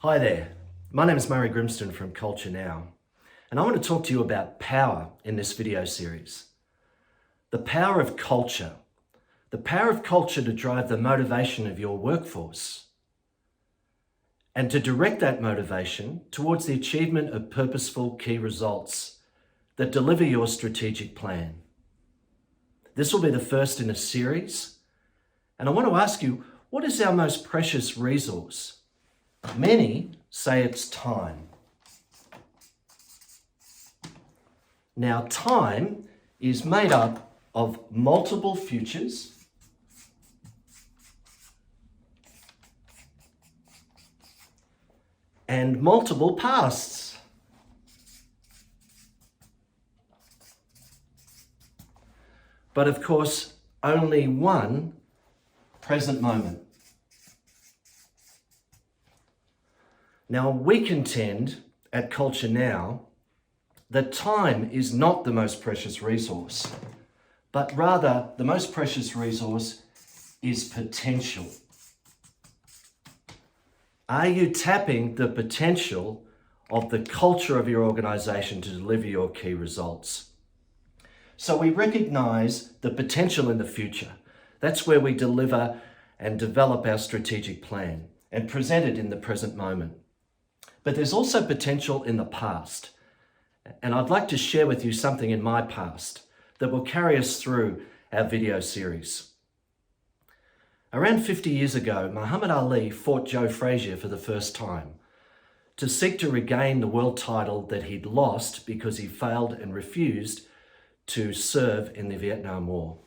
Hi there, my name is Murray Grimston from Culture Now, and I want to talk to you about power in this video series. The power of culture. The power of culture to drive the motivation of your workforce and to direct that motivation towards the achievement of purposeful key results that deliver your strategic plan. This will be the first in a series, and I want to ask you, what is our most precious resource? Many say it's time. Now, time is made up of multiple futures and multiple pasts. But of course, only one present moment. Now, we contend at Culture Now that time is not the most precious resource, but rather the most precious resource is potential. Are you tapping the potential of the culture of your organization to deliver your key results? So we recognize the potential in the future. That's where we deliver and develop our strategic plan and present it in the present moment. But there's also potential in the past. And I'd like to share with you something in my past that will carry us through our video series. Around 50 years ago, Muhammad Ali fought Joe Frazier for the first time to seek to regain the world title that he'd lost because he failed and refused to serve in the Vietnam War.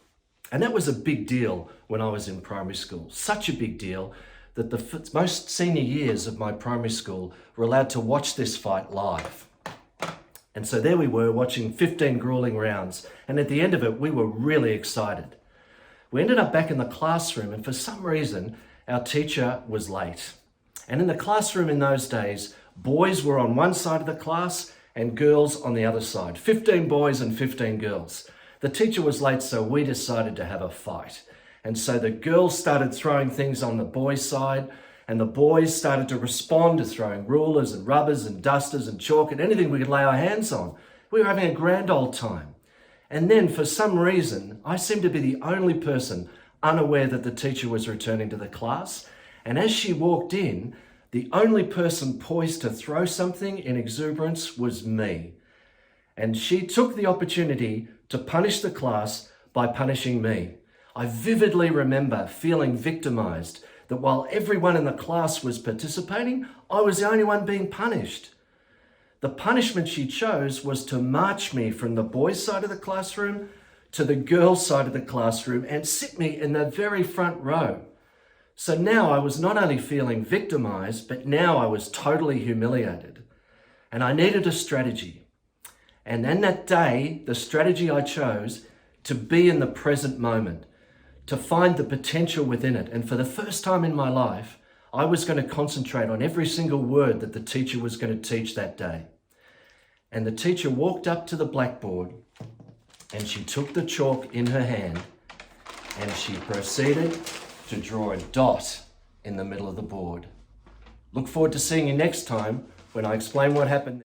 And that was a big deal when I was in primary school. Such a big deal that the most senior years of my primary school were allowed to watch this fight live. And so there we were watching 15 grueling rounds. And at the end of it, we were really excited. We ended up back in the classroom, and for some reason, our teacher was late. And in the classroom in those days, boys were on one side of the class and girls on the other side. 15 boys and 15 girls. The teacher was late, so we decided to have a fight. And so the girls started throwing things on the boys' side, and the boys started to respond to throwing rulers and rubbers and dusters and chalk and anything we could lay our hands on. We were having a grand old time. And then for some reason, I seemed to be the only person unaware that the teacher was returning to the class. And as she walked in, the only person poised to throw something in exuberance was me. And she took the opportunity to punish the class by punishing me. I vividly remember feeling victimized that while everyone in the class was participating, I was the only one being punished. The punishment she chose was to march me from the boys' side of the classroom to the girls' side of the classroom and sit me in the very front row. So now I was not only feeling victimized, but now I was totally humiliated. And I needed a strategy. And then that day, the strategy I chose to be in the present moment, to find the potential within it. And for the first time in my life, I was going to concentrate on every single word that the teacher was going to teach that day. And the teacher walked up to the blackboard and she took the chalk in her hand and she proceeded to draw a dot in the middle of the board. Look forward to seeing you next time when I explain what happened.